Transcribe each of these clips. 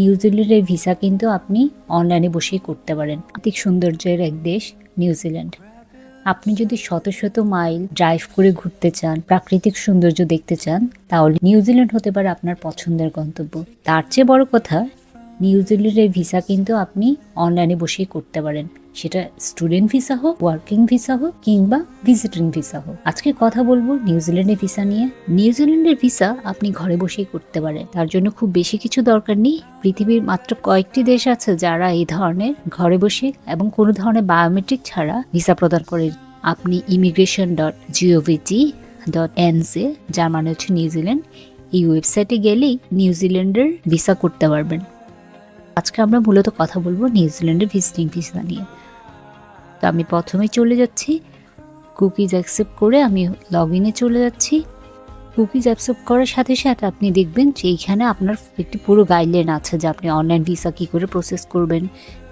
নিউজিল্যান্ডের ভিসা কিন্তু আপনি অনলাইনে বসেই করতে পারেন। প্রাকৃতিক সৌন্দর্যের এক দেশ নিউজিল্যান্ড। আপনি যদি শত শত মাইল ড্রাইভ করে ঘুরতে চান, প্রাকৃতিক সৌন্দর্য দেখতে চান, তাহলে নিউজিল্যান্ড হতে পারে আপনার পছন্দের গন্তব্য। তার চেয়ে বড় কথা, নিউজিল্যান্ডের ভিসা কিন্তু আপনি অনলাইনে বসেই করতে পারেন, সেটা স্টুডেন্ট ভিসা হোক, ওয়ার্কিং ভিসা হোক কিংবা ভিজিটিং ভিসা হোক। আজকে কথা বলবো নিউজিল্যান্ডের ভিসা নিয়ে। নিউজিল্যান্ডের ভিসা আপনি ঘরে বসেই করতে পারেন, তার জন্য খুব বেশি কিছু দরকার নেই। পৃথিবীর মাত্র কয়েকটি দেশ আছে যারা এই ধরনের ঘরে বসে এবং কোনো ধরনের বায়োমেট্রিক ছাড়া ভিসা প্রদান করে। আপনি immigration.gov.nz, যার মানে হচ্ছে নিউজিল্যান্ড, এই ওয়েবসাইটে গেলেই নিউজিল্যান্ডের ভিসা করতে পারবেন। আজকে আমরা মূলত কথা বলবো নিউজিল্যান্ডের ভিজিটিং ভিসা নিয়ে। তো আমি প্রথমে চলে যাচ্ছি, কুকিজ অ্যাকসেপ্ট করে আমি লগ ইনে চলে যাচ্ছি। কুকিজ অ্যাকসেপ্ট করার সাথে সাথে আপনি দেখবেন যে এইখানে আপনার একটি পুরো গাইডলাইন আছে যে আপনি অনলাইন ভিসা কী করে প্রসেস করবেন,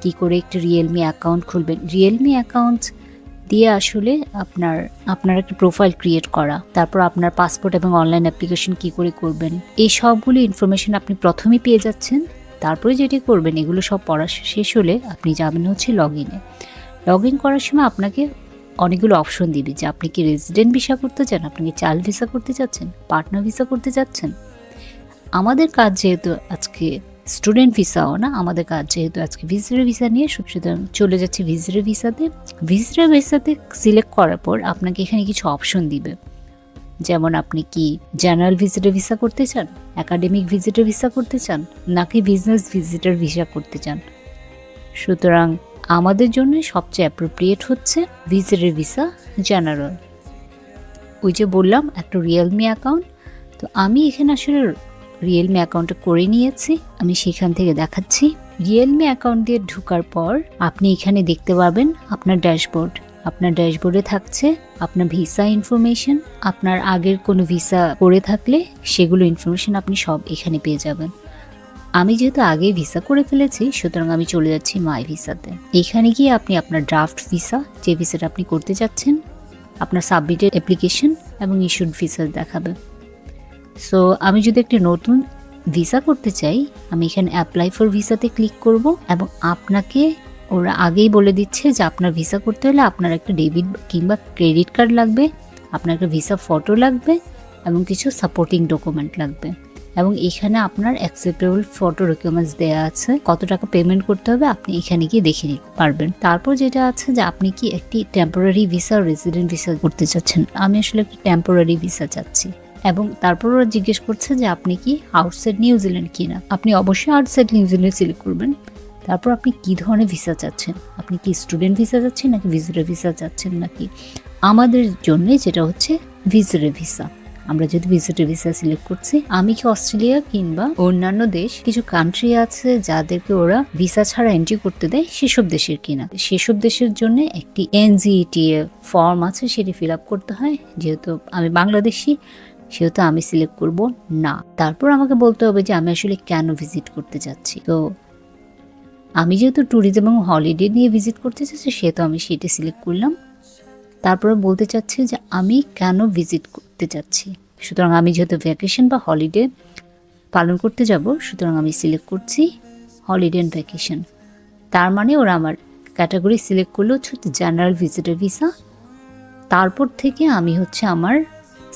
কী করে একটি রিয়েলমি অ্যাকাউন্ট খুলবেন। রিয়েলমি অ্যাকাউন্ট দিয়ে আসলে আপনার একটা প্রোফাইল ক্রিয়েট করা, তারপর আপনার পাসপোর্ট এবং অনলাইন অ্যাপ্লিকেশন কী করে করবেন, এই সবগুলো ইনফরমেশন আপনি প্রথমেই পেয়ে যাচ্ছেন। তারপরে যেটি করবেন, এগুলো সব পড়া শেষ হলে আপনি যাবেন হচ্ছে লগ ইনে। লগ ইন করার সময় আপনাকে অনেকগুলো অপশন দিবে যে আপনি কি রেসিডেন্ট ভিসা করতে চান, আপনি কি চাইল্ড ভিসা করতে চাচ্ছেন, পার্টনার ভিসা করতে চাচ্ছেন। আমাদের কাজ যেহেতু আজকে স্টুডেন্ট ভিসাও না, আমাদের কাজ যেহেতু আজকে ভিজিটর ভিসা নিয়ে, সুতরাং চলে যাচ্ছে ভিজিটর ভিসাতে। ভিজিটর ভিসাতে সিলেক্ট করার পর আপনাকে এখানে কিছু অপশন দিবে, যেমন আপনি কি জেনারেল ভিজিটর ভিসা করতে চান, একাডেমিক ভিজিটর ভিসা করতে চান, নাকি বিজনেস ভিজিটর ভিসা করতে চান। সুতরাং আমাদের জন্য সবচেয়ে অ্যাপ্রোপ্রিয়েট হচ্ছে ভিজিটর ভিসা জেনারেল। ওই যে বললাম একটা রিয়েলমি অ্যাকাউন্ট, তো আমি এখানে আসলে রিয়েলমি অ্যাকাউন্টটা করে নিয়েছি, আমি সেখান থেকে দেখাচ্ছি। রিয়েলমি অ্যাকাউন্ট দিয়ে ঢোকার পর আপনি এখানে দেখতে পাবেন আপনার ড্যাশবোর্ড। আপনার ড্যাশবোর্ডে থাকছে আপনার ভিসা ইনফরমেশন, আপনার আগের কোনো ভিসা করে থাকলে সেগুলো ইনফরমেশন আপনি সব এখানে পেয়ে যাবেন। আমি যেহেতু আগে ভিসা করে ফেলেছি, সুতরাং আমি চলে যাচ্ছি মাই ভিসাতে। এখানে গিয়ে আপনি আপনার ড্রাফট ভিসা, যে ভিসাটা আপনি করতে চাচ্ছেন, আপনার সাবমিটেড অ্যাপ্লিকেশন এবং ইস্যুড ভিসা দেখাবে। সো আমি যদি একটি নতুন ভিসা করতে চাই, আমি এখানে অ্যাপ্লাই ফর ভিসাতে ক্লিক করব এবং আপনাকে ওরা আগেই বলে দিচ্ছে যে আপনার ভিসা করতে হলে আপনার একটা ডেবিট কিংবা ক্রেডিট কার্ড লাগবে, আপনার একটা ভিসা ফটো লাগবে এবং কিছু সাপোর্টিং ডকুমেন্ট লাগবে। এবং এখানে আপনার অ্যাকসেপ্টেবল ফটো ডকুমেন্টস দেওয়া আছে, কত টাকা পেমেন্ট করতে হবে আপনি এখানে গিয়ে দেখে নিতে পারবেন। তারপর যেটা আছে যে আপনি কি একটি টেম্পোরারি ভিসা, রেসিডেন্ট ভিসা করতে চাচ্ছেন। আমি আসলে একটি টেম্পোরারি ভিসা চাচ্ছি। এবং তারপর ওরা জিজ্ঞেস করছে যে আপনি কি আউটসাইড নিউজিল্যান্ড কিনা। আপনি অবশ্যই আউটসাইড নিউজিল্যান্ড সিলেক্ট করবেন। তারপর আপনি কি ধরনের ভিসা চাচ্ছেন, আপনি কি স্টুডেন্ট ভিসা চাচ্ছেন নাকি ভিজিটর ভিসা চাচ্ছেন, নাকি আমাদের জন্য যেটা হচ্ছে ভিজিটর ভিসা। আমরা যদি ভিজিটর ভিসা সিলেক্ট করছি, আমি কি অস্ট্রেলিয়া কিংবা অন্যান্য দেশ, কিছু কান্ট্রি আছে যাদেরকে ওরা ভিসা ছাড়া এন্ট্রি করতে দেয়, সেসব দেশের কিনা। সেসব দেশের জন্য একটি NGETA ফর্ম আছে, সেটি ফিল আপ করতে হয়। যেহেতু আমি বাংলাদেশি, সেহেতু আমি সিলেক্ট করব না। তারপর আমাকে বলতে হবে যে আমি আসলে কেন ভিজিট করতে চাচ্ছি। তো আমি যেহেতু ট্যুরিজম এবং হলিডে নিয়ে ভিজিট করতে চাচ্ছি, সেহেতু আমি সেটা সিলেক্ট করলাম। তারপরে বলতে চাচ্ছি যে আমি কেন ভিজিট করতে চাচ্ছি। সুতরাং আমি যেহেতু ভ্যাকেশন বা হলিডে পালন করতে যাব, সুতরাং আমি সিলেক্ট করছি হলিডে অ্যান্ড ভ্যাকেশন। তার মানে ওরা আমার ক্যাটাগরি সিলেক্ট করলো হচ্ছে জেনারেল ভিজিটর ভিসা। তারপর থেকে আমি হচ্ছে আমার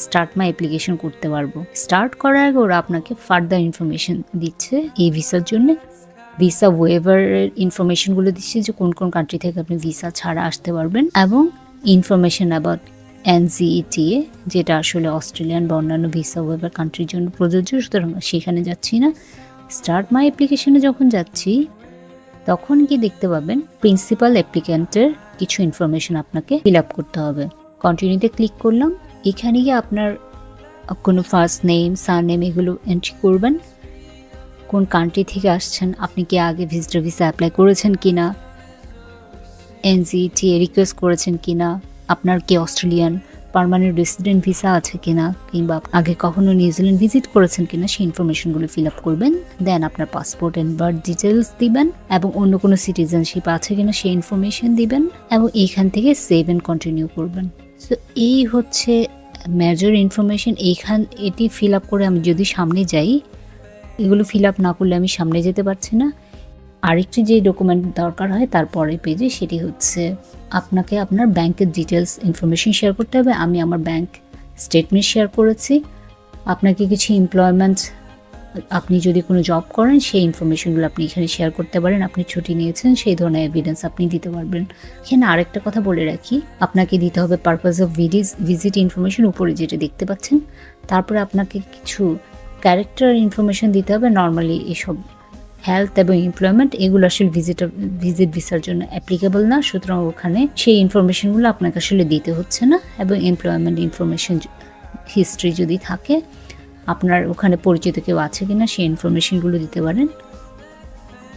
স্টার্ট মাই অ্যাপ্লিকেশন করতে পারবো। স্টার্ট করার আগে ওরা আপনাকে ফার্দার ইনফরমেশন দিচ্ছে এই ভিসার জন্য। ভিসা ওয়েভারের ইনফরমেশনগুলো দিচ্ছে যে কোন কোন কান্ট্রি থেকে আপনি ভিসা ছাড়া আসতে পারবেন, এবং ইনফরমেশন অ্যাবাউট NGETA, যেটা আসলে অস্ট্রেলিয়ান বা অন্যান্য ভিসা ওয়েভার কান্ট্রির জন্য প্রযোজ্য। সুতরাং সেখানে যাচ্ছি না। স্টার্ট মাই অ্যাপ্লিকেশনে যখন যাচ্ছি, তখন গিয়ে দেখতে পাবেন প্রিন্সিপাল অ্যাপ্লিক্যান্টের কিছু ইনফরমেশন আপনাকে ফিল আপ করতে হবে। কন্টিনিউতে ক্লিক করলাম। এখানে গিয়ে আপনার কোনো ফার্স্ট নেম, সারনেম এগুলো এন্ট্রি করবেন। কোন কান্ট্রি থেকে আসছেন, আপনি কি আগে ভিজিটর ভিসা অ্যাপ্লাই করেছেন কিনা, NGETA রিকোয়েস্ট করেছেন কিনা, আপনার কি অস্ট্রেলিয়ান পার্মানেন্ট রেসিডেন্ট ভিসা আছে কিনা, কিংবা আগে কখনো নিউজিল্যান্ড ভিজিট করেছেন কিনা, সেই ইনফরমেশনগুলো ফিল আপ করবেন। দেন আপনার পাসপোর্ট অ্যান্ড বার্থ ডিটেলস দিবেন, এবং অন্য কোনো সিটিজেনশিপ আছে কিনা সেই ইনফরমেশন দিবেন, এবং এইখান থেকে সেভ অ্যান্ড কন্টিনিউ করবেন। সো এই হচ্ছে মেজর ইনফরমেশন। এটি ফিল আপ করে আমি যদি সামনে যাই, এগুলো ফিল আপ না করলে আমি সামনে যেতে পারছি না। আরেকটি যে ডকুমেন্ট দরকার হয় তারপরের পেজে, সেটি হচ্ছে আপনাকে আপনার ব্যাংকের ডিটেলস ইনফরমেশন শেয়ার করতে হবে। আমি আমার ব্যাংক স্টেটমেন্ট শেয়ার করেছি। আপনাকে কিছু এমপ্লয়মেন্ট, আপনি যদি কোনো জব করেন সেই ইনফরমেশনগুলো আপনি এখানে শেয়ার করতে পারেন। আপনি ছুটি নিয়েছেন সেই ধরনের এভিডেন্স আপনি দিতে পারবেন। এখানে আরেকটা কথা বলে রাখি, আপনাকে দিতে হবে পারপাস অফ ভিজিট ইনফরমেশন, উপরে যেটা দেখতে পাচ্ছেন। তারপরে আপনাকে কিছু ক্যারেক্টার ইনফরমেশন দিতে হবে। নর্মালি এসব হেলথ এবং এমপ্লয়মেন্ট এগুলো আসলে ভিজিট ভিসার জন্য অ্যাপ্লিকেবল না, সুতরাং ওখানে সেই ইনফরমেশনগুলো আপনাকে আসলে দিতে হচ্ছে না। এবং এমপ্লয়মেন্ট ইনফরমেশন হিস্ট্রি যদি থাকে, আপনার ওখানে পরিচিত কেউ আছে কিনা সেই ইনফরমেশনগুলো দিতে পারেন।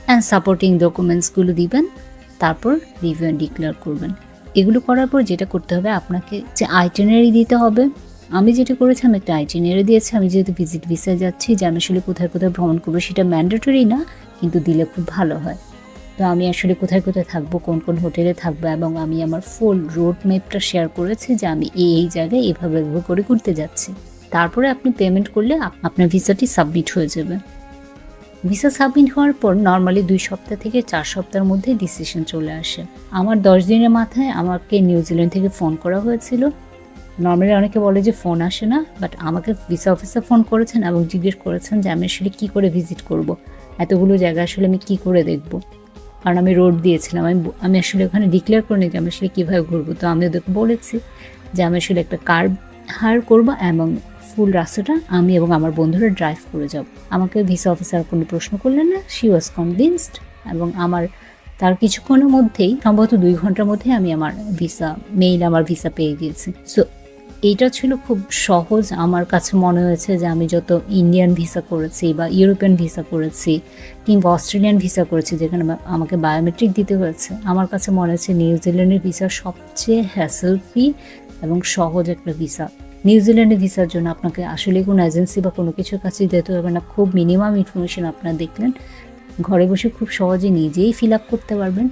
অ্যান্ড সাপোর্টিং ডকুমেন্টসগুলো দিবেন, তারপর রিভিউ অ্যান্ড ডিক্লেয়ার করবেন। এগুলো করার পর যেটা করতে হবে, আপনাকে যে আইটিনারি দিতে হবে। আমি যেটা করেছি, আমি একটা আইটিনারি দিয়েছি। আমি যেহেতু ভিজিট ভিসায় যাচ্ছি, যে আমি আসলে কোথায় কোথায় ভ্রমণ করবো সেটা ম্যান্ডেটরি না, কিন্তু দিলে খুব ভালো হয়। তো আমি আসলে কোথায় কোথায় থাকবো, কোন কোন হোটেলে থাকবো, এবং আমি আমার ফুল রোড ম্যাপটা শেয়ার করেছি যে আমি এই জায়গায় এভাবে করে ঘুরতে যাচ্ছি। তারপরে আপনি পেমেন্ট করলে আপনার ভিসাটি সাবমিট হয়ে যাবে। ভিসা সাবমিট হওয়ার পর নর্মালি 2 সপ্তাহ থেকে 4 সপ্তাহের মধ্যে ডিসিশন চলে আসে। আমার 10 দিনের মাথায় আমাকে নিউজিল্যান্ড থেকে ফোন করা হয়েছিল। নর্মালি অনেকে বলে যে ফোন আসে না, বাট আমাকে ভিসা অফিসার ফোন করেছেন এবং জিজ্ঞেস করেছেন যে আমি আসলে কী করে ভিজিট করব, এতগুলো জায়গা আসলে আমি কী করে দেখব। কারণ আমি রোড দিয়েছিলাম, আমি আসলে ওখানে ডিক্লেয়ার করিনি যে আমি আসলে কীভাবে ঘুরবো। তো আমি ওদেরকে বলেছি যে আমি আসলে একটা কার হায়ার করবো এবং ফুল রাস্তাটা আমি এবং আমার বন্ধুরা ড্রাইভ করে যাব। আমাকে ভিসা অফিসার কোনো প্রশ্ন করলেন না, শি ওয়াজ কনভিন্সড। এবং তার কিছুক্ষণের মধ্যেই, সম্ভবত 2 ঘন্টার মধ্যে আমি আমার ভিসা পেয়ে গিয়েছি। সো এইটা ছিল খুব সহজ। আমার কাছে মনে হয়েছে যে আমি যত ইন্ডিয়ান ভিসা করেছি বা ইউরোপিয়ান ভিসা করেছি কিংবা অস্ট্রেলিয়ান ভিসা করেছি, যেখানে আমাকে বায়োমেট্রিক দিতে হয়েছে, আমার কাছে মনে হচ্ছে নিউজিল্যান্ডের ভিসা সবচেয়ে হ্যাসেল ফ্রি এবং সহজ একটা ভিসা। নিউজিল্যান্ডের ভিসার জন্য আপনাকে আসলে কোনো এজেন্সি বা কোনো কিছুর কাছে দিতে হবে না। খুব মিনিমাম ইনফরমেশন আপনারা দেখলেন, ঘরে বসে খুব সহজে নিজেই ফিল আপ করতে পারবেন।